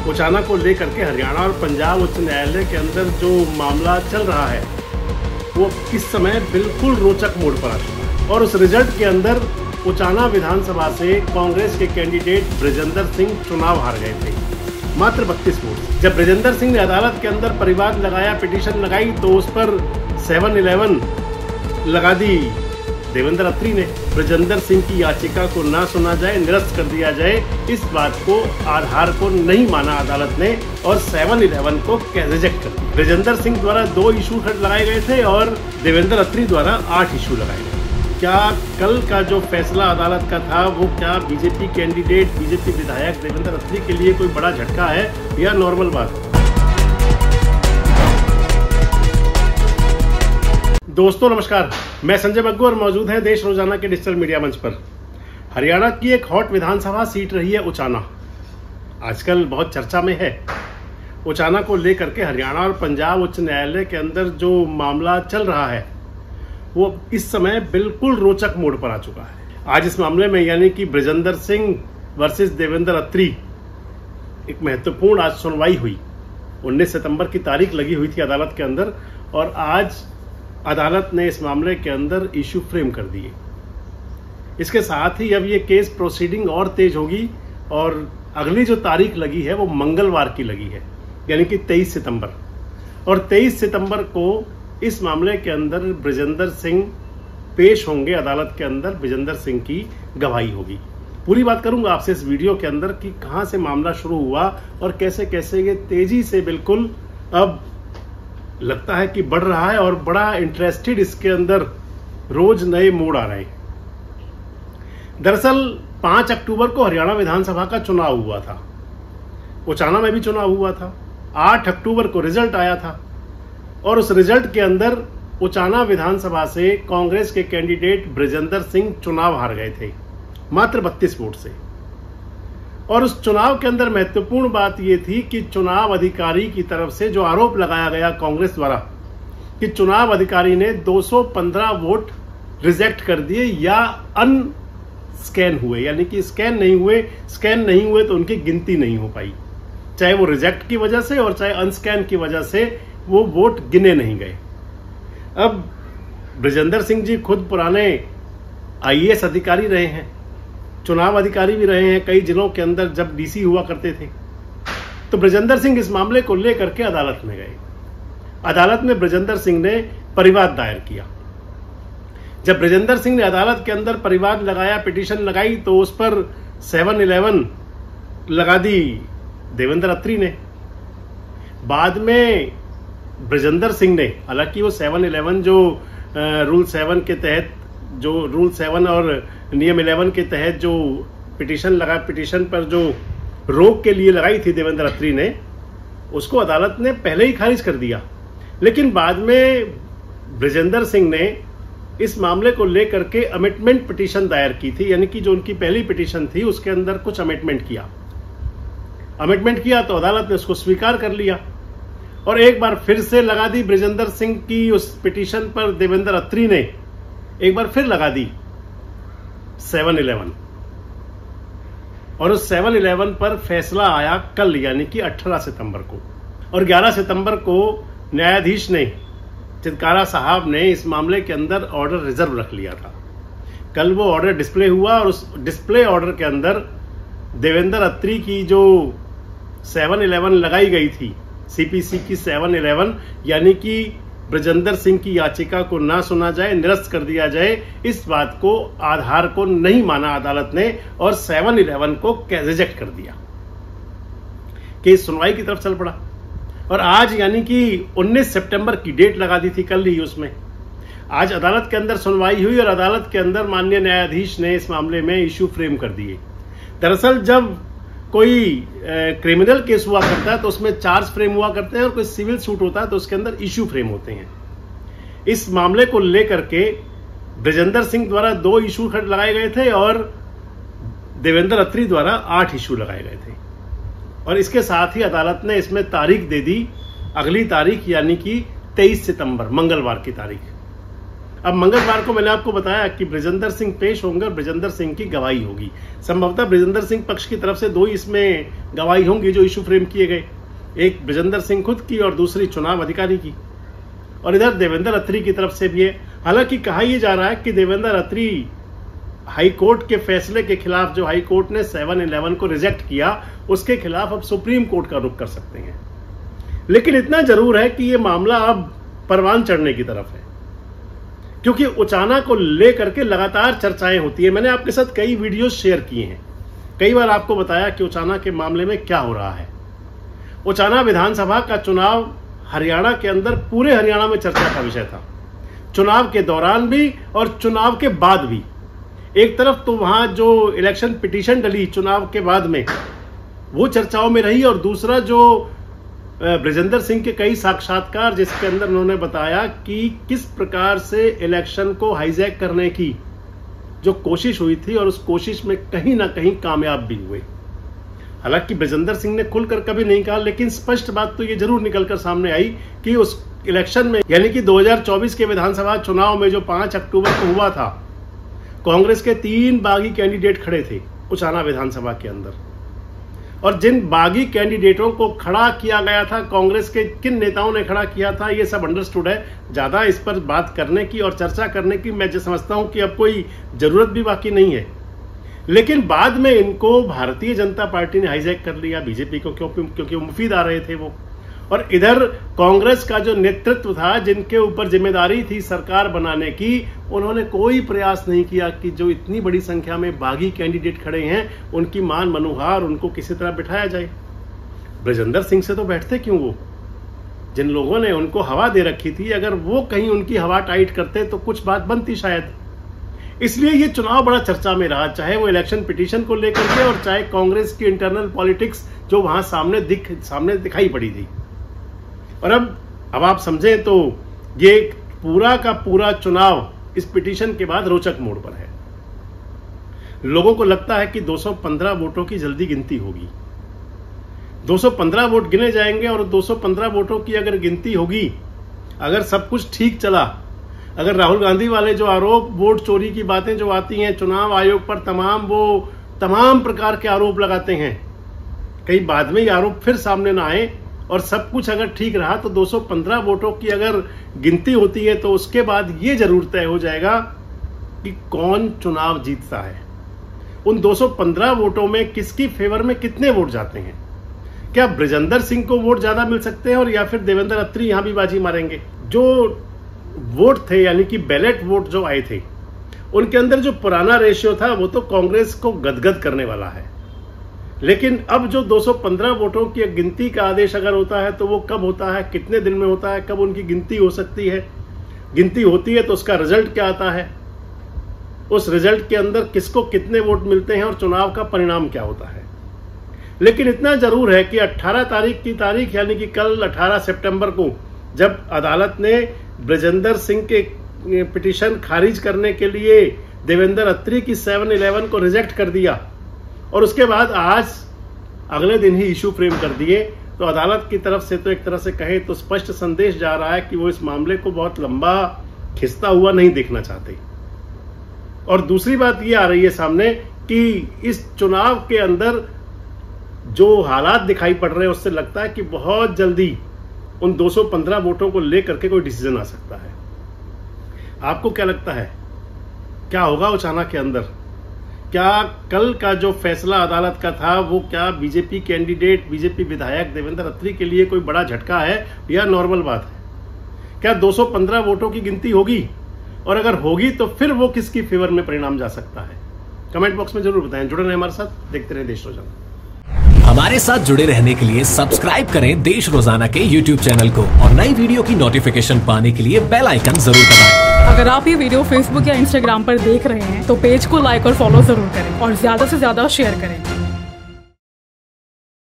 उचाना को लेकर के हरियाणा और पंजाब उच्च न्यायालय के अंदर जो मामला चल रहा है वो इस समय बिल्कुल रोचक मोड़ पर आ चुका है। और उस रिजल्ट के अंदर उचाना विधानसभा से कांग्रेस के कैंडिडेट ब्रजेंद्र सिंह चुनाव हार गए थे, मात्र 32 वोट। जब ब्रजेंद्र सिंह ने अदालत के अंदर परिवाद लगाया, पिटीशन लगाई, तो उस पर 7-11 लगा दी देवेंद्र अत्री ने। ब्रजेंद्र सिंह की याचिका को ना सुना जाए, निरस्त कर दिया जाए, इस बात को आधार को नहीं माना अदालत ने और 7-11 को रिजेक्ट कर दिया। ब्रजेंद्र सिंह द्वारा 2 इशू लगाए गए थे और देवेंद्र अत्री द्वारा 8 इशू लगाए गए। क्या कल का जो फैसला अदालत का था वो क्या बीजेपी कैंडिडेट, बीजेपी विधायक देवेंद्र अत्री के लिए कोई बड़ा झटका है या नॉर्मल बात? दोस्तों नमस्कार, मैं संजय मग्गू और मौजूद है देश रोजाना के डिजिटल मीडिया मंच पर। हरियाणा की एक हॉट विधानसभा सीट रही है उचाना, आजकल बहुत चर्चा में है। उचाना को लेकर के हरियाणा और पंजाब उच्च न्यायालय के अंदर जो मामला चल रहा है वो इस समय बिल्कुल रोचक मोड़ पर आ चुका है। आज इस मामले में यानी कि ब्रजेंद्र सिंह वर्सेस देवेंद्र अत्री एक महत्वपूर्ण आज सुनवाई हुई। 19 सितंबर की तारीख लगी हुई थी अदालत के अंदर और आज अदालत ने इस मामले के अंदर इशू फ्रेम कर दिए। इसके साथ ही अब ये केस प्रोसीडिंग और तेज होगी और अगली जो तारीख लगी है वो मंगलवार की लगी है, यानी कि 23 सितंबर। और 23 सितंबर को इस मामले के अंदर ब्रजेंद्र सिंह पेश होंगे अदालत के अंदर, ब्रजेंद्र सिंह की गवाही होगी। पूरी बात करूंगा आपसे इस वीडियो के अंदर कि कहां से मामला शुरू हुआ और कैसे कैसे ये तेजी से बिल्कुल अब लगता है कि बढ़ रहा है और बड़ा इंटरेस्टेड इसके अंदर रोज नए मोड़ आ रहे हैं। दरअसल 5 अक्टूबर को हरियाणा विधानसभा का चुनाव हुआ था, उचाना में भी चुनाव हुआ था। 8 अक्टूबर को रिजल्ट आया था और उस रिजल्ट के अंदर उचाना विधानसभा से कांग्रेस के कैंडिडेट ब्रजेंद्र सिंह चुनाव हार गए थे, मात्र 32 वोट से। और उस चुनाव के अंदर महत्वपूर्ण बात यह थी कि चुनाव अधिकारी की तरफ से जो आरोप लगाया गया कांग्रेस द्वारा कि चुनाव अधिकारी ने 215 वोट रिजेक्ट कर दिए या अनस्कैन हुए, यानी कि स्कैन नहीं हुए तो उनकी गिनती नहीं हो पाई, चाहे वो रिजेक्ट की वजह से और चाहे अनस्कैन की वजह से वो वोट गिने नहीं गए। अब ब्रजेंद्र सिंह जी खुद पुराने IAS अधिकारी रहे हैं, चुनाव अधिकारी भी रहे हैं कई जिलों के अंदर जब DC हुआ करते थे। तो ब्रजेंद्र सिंह इस मामले को लेकर के अदालत में गए। अदालत में ब्रजेंद्र सिंह ने परिवाद दायर किया। जब ब्रजेंद्र सिंह ने अदालत के अंदर परिवाद लगाया, पिटीशन लगाई, तो उस पर 7-11 लगा दी देवेंद्र अत्री ने। बाद में ब्रजेंद्र सिंह ने, हालांकि वो 7-11 जो रूल 7 के तहत, जो रूल 7 और नियम 11 के तहत जो पिटीशन पर जो रोक के लिए लगाई थी देवेंद्र अत्री ने, उसको अदालत ने पहले ही खारिज कर दिया। लेकिन बाद में ब्रजेंद्र सिंह ने इस मामले को लेकर के अमेंडमेंट पिटीशन दायर की थी, यानी कि जो उनकी पहली पिटीशन थी उसके अंदर कुछ अमेंडमेंट किया तो अदालत ने उसको स्वीकार कर लिया और एक बार फिर से लगा दी ब्रजेंद्र सिंह की उस पिटीशन पर देवेंद्र अत्री ने एक बार फिर लगा दी 7-11 और उस 7-11 पर फैसला आया कल, यानी कि 18 सितंबर को। और 11 सितंबर को न्यायाधीश ने, चिदकारा साहब ने, इस मामले के अंदर ऑर्डर रिजर्व रख लिया था। कल वो ऑर्डर डिस्प्ले हुआ और उस डिस्प्ले ऑर्डर के अंदर देवेंद्र अत्री की जो 7-11 लगाई गई थी, CPC की 7-11, यानी कि ब्रजेंद्र सिंह की याचिका को ना सुना जाए, निरस्त कर दिया जाए, इस बात को आधार को नहीं माना अदालत ने और 7-11 को रिजेक्ट कर दिया। केस सुनवाई की तरफ चल पड़ा और आज यानी कि 19 सितंबर की डेट लगा दी थी कल ही उसमें। आज अदालत के अंदर सुनवाई हुई और अदालत के अंदर माननीय न्यायाधीश ने इस मामले में इशू फ्रेम कर दिए। दरअसल जब कोई क्रिमिनल केस हुआ करता है तो उसमें चार्ज फ्रेम हुआ करते हैं और कोई सिविल सूट होता है तो उसके अंदर इशू फ्रेम होते हैं। इस मामले को लेकर के ब्रजेंद्र सिंह द्वारा 2 इशू लगाए गए थे और देवेंद्र अत्री द्वारा 8 इशू लगाए गए थे और इसके साथ ही अदालत ने इसमें तारीख दे दी, अगली तारीख यानी कि 23 सितंबर मंगलवार की तारीख। अब मंगलवार को मैंने आपको बताया कि बृजेंद्र सिंह पेश होंगे और बृजेंद्र सिंह की गवाही होगी। संभवतः बृजेंद्र सिंह पक्ष की तरफ से 2 ही इसमें गवाही होंगी जो इशू फ्रेम किए गए, एक बृजेंद्र सिंह खुद की और दूसरी चुनाव अधिकारी की, और इधर देवेंद्र अत्री की तरफ से भी है। हालांकि कहा यह जा रहा है कि देवेंद्र अत्री हाई कोर्ट के फैसले के खिलाफ, जो हाई कोर्ट ने 7-11 को रिजेक्ट किया, उसके खिलाफ अब सुप्रीम कोर्ट का रुख कर सकते हैं। लेकिन इतना जरूर है कि यह मामला अब परवान चढ़ने की तरफ है, क्योंकि उचाना को लेकर के लगातार चर्चाएं होती है। मैंने आपके साथ कई वीडियोस शेयर किए हैं, कई बार आपको बताया कि उचाना के मामले में क्या हो रहा है। उचाना विधानसभा का चुनाव हरियाणा के अंदर, पूरे हरियाणा में चर्चा का विषय था, चुनाव के दौरान भी और चुनाव के बाद भी। एक तरफ तो वहां जो इलेक्शन पिटीशन डली चुनाव के बाद में, वो चर्चाओं में रही, और दूसरा जो बृजेंद्र सिंह के कई साक्षात्कार जिसके अंदर उन्होंने बताया कि किस प्रकार से इलेक्शन को हाईजैक करने की जो कोशिश हुई थी और उस कोशिश में कहीं ना कहीं कामयाब भी हुए। हालांकि बृजेंद्र सिंह ने खुलकर कभी नहीं कहा, लेकिन स्पष्ट बात तो ये जरूर निकलकर सामने आई कि उस इलेक्शन में, यानी कि 2024 के विधानसभा चुनाव में जो 5 अक्टूबर को हुआ था, कांग्रेस के 3 बागी कैंडिडेट खड़े थे उचाना विधानसभा के अंदर, और जिन बागी कैंडिडेटों को खड़ा किया गया था, कांग्रेस के किन नेताओं ने खड़ा किया था, ये सब अंडरस्टूड है। ज्यादा इस पर बात करने की और चर्चा करने की मैं जो समझता हूं कि अब कोई जरूरत भी बाकी नहीं है। लेकिन बाद में इनको भारतीय जनता पार्टी ने हाईजैक कर लिया, बीजेपी को, क्योंकि मुफीद आ रहे थे वो। और इधर कांग्रेस का जो नेतृत्व था, जिनके ऊपर जिम्मेदारी थी सरकार बनाने की, उन्होंने कोई प्रयास नहीं किया कि जो इतनी बड़ी संख्या में बागी कैंडिडेट खड़े हैं, उनकी मान मनोहार उनको किसी तरह बिठाया जाए। बृजेंद्र सिंह से तो बैठते क्यों वो? जिन लोगों ने उनको हवा दे रखी थी, अगर वो कहीं उनकी हवा टाइट करते तो कुछ बात बनती शायद। इसलिए ये चुनाव बड़ा चर्चा में रहा, चाहे वो इलेक्शन पिटीशन को लेकर के और चाहे कांग्रेस की इंटरनल पॉलिटिक्स जो वहां सामने दिखाई पड़ी थी। और अब आप समझें तो ये पूरा का पूरा चुनाव इस पिटीशन के बाद रोचक मोड़ पर है। लोगों को लगता है कि 215 वोटों की जल्दी गिनती होगी, 215 वोट गिने जाएंगे, और 215 वोटों की अगर गिनती होगी, अगर सब कुछ ठीक चला, अगर राहुल गांधी वाले जो आरोप, वोट चोरी की बातें जो आती हैं, चुनाव आयोग पर तमाम प्रकार के आरोप लगाते हैं, कहीं बाद में ये आरोप फिर सामने ना आए, और सब कुछ अगर ठीक रहा तो 215 वोटों की अगर गिनती होती है तो उसके बाद ये जरूर तय हो जाएगा कि कौन चुनाव जीतता है। उन 215 वोटों में किसकी फेवर में कितने वोट जाते हैं? क्या बृजेंद्र सिंह को वोट ज्यादा मिल सकते हैं और या फिर देवेंद्र अत्री यहां भी बाजी मारेंगे? जो वोट थे, यानी कि बैलेट वोट जो आए थे, उनके अंदर जो पुराना रेशियो था वो तो कांग्रेस को गदगद करने वाला है। लेकिन अब जो 215 वोटों की गिनती का आदेश अगर होता है तो वो कब होता है, कितने दिन में होता है, कब उनकी गिनती हो सकती है, गिनती होती है तो उसका रिजल्ट क्या आता है, उस रिजल्ट के अंदर किसको कितने वोट मिलते हैं और चुनाव का परिणाम क्या होता है। लेकिन इतना जरूर है कि 18 तारीख की तारीख, यानी कि कल 18 सितंबर को जब अदालत ने बृजेंद्र सिंह के पिटीशन खारिज करने के लिए देवेंद्र अत्री की 7-11 को रिजेक्ट कर दिया और उसके बाद आज अगले दिन ही इशू फ्रेम कर दिए, तो अदालत की तरफ से तो एक तरह से कहें तो स्पष्ट संदेश जा रहा है कि वो इस मामले को बहुत लंबा खिंचता हुआ नहीं देखना चाहते। और दूसरी बात ये आ रही है सामने कि इस चुनाव के अंदर जो हालात दिखाई पड़ रहे हैं उससे लगता है कि बहुत जल्दी उन 215 वोटों को लेकर के कोई डिसीजन आ सकता है। आपको क्या लगता है, क्या होगा उचाना के अंदर? क्या कल का जो फैसला अदालत का था वो क्या बीजेपी कैंडिडेट, बीजेपी विधायक देवेंद्र अत्री के लिए कोई बड़ा झटका है या नॉर्मल बात है? क्या 215 वोटों की गिनती होगी, और अगर होगी तो फिर वो किसकी फेवर में परिणाम जा सकता है? कमेंट बॉक्स में जरूर बताएं। जुड़े रहें हमारे साथ, देखते रहें देश रोजाना। हमारे साथ जुड़े रहने के लिए सब्सक्राइब करें देश रोजाना के YouTube चैनल को और नई वीडियो की नोटिफिकेशन पाने के लिए बेल आइकन जरूर दबाएं। अगर आप ये वीडियो Facebook या Instagram पर देख रहे हैं तो पेज को लाइक और फॉलो जरूर करें और ज्यादा से ज्यादा शेयर करें।